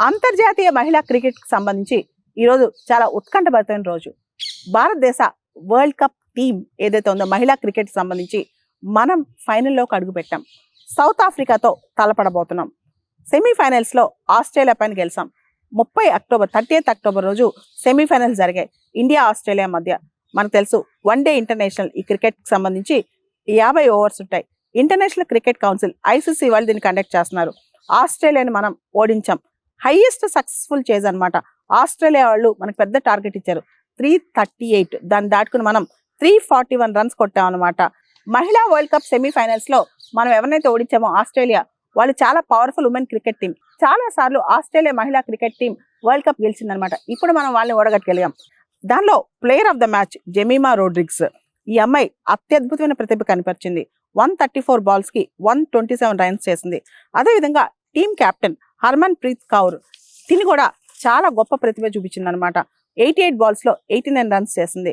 అంతర్జాతీయ మహిళా క్రికెట్కి సంబంధించి ఈరోజు చాలా ఉత్కంఠభరితమైన రోజు. భారతదేశ వరల్డ్ కప్ టీం ఏదైతే ఉందో మహిళా క్రికెట్కి సంబంధించి మనం ఫైనల్లోకి అడుగుపెట్టాం. సౌత్ ఆఫ్రికాతో తలపడబోతున్నాం. సెమీఫైనల్స్లో ఆస్ట్రేలియా పైన గెలిచాం. 30th అక్టోబర్ రోజు సెమీఫైనల్స్ జరిగాయి ఇండియా ఆస్ట్రేలియా మధ్య. మనకు తెలుసు వన్డే ఇంటర్నేషనల్ ఈ క్రికెట్కి సంబంధించి 50 ఓవర్స్ ఉంటాయి. ఇంటర్నేషనల్ క్రికెట్ కౌన్సిల్ ఐసీసీ వాళ్ళు దీన్ని కండక్ట్ చేస్తున్నారు. ఆస్ట్రేలియాని మనం ఓడించాం. హైయెస్ట్ సక్సెస్ఫుల్ చేజ్ అనమాట. ఆస్ట్రేలియా వాళ్ళు మనకు పెద్ద టార్గెట్ ఇచ్చారు 338, దాన్ని దాటుకుని మనం 341 రన్స్ కొట్టామన్నమాట. మహిళా వరల్డ్ కప్ సెమీఫైనల్స్లో మనం ఎవరినైతే ఓడించామో ఆస్ట్రేలియా, వాళ్ళు చాలా పవర్ఫుల్ ఉమెన్ క్రికెట్ టీం. చాలా సార్లు ఆస్ట్రేలియా మహిళా క్రికెట్ టీం వరల్డ్ కప్ గెలిచిందనమాట. ఇప్పుడు మనం వాళ్ళని ఓడగట్టగలిగాం. దానిలో player of the match Jemimah Rodrigues. ఈ అమ్మాయి అత్యద్భుతమైన ప్రతిభ కనిపించింది. 134 బాల్స్కి 127 రన్స్ చేసింది. అదేవిధంగా టీమ్ కెప్టెన్ హర్మన్ ప్రీత్ కౌర్, తిని కూడా చాలా గొప్ప ప్రతిభ చూపించింది అనమాట. 88 బాల్స్లో 89 రన్స్ చేసింది.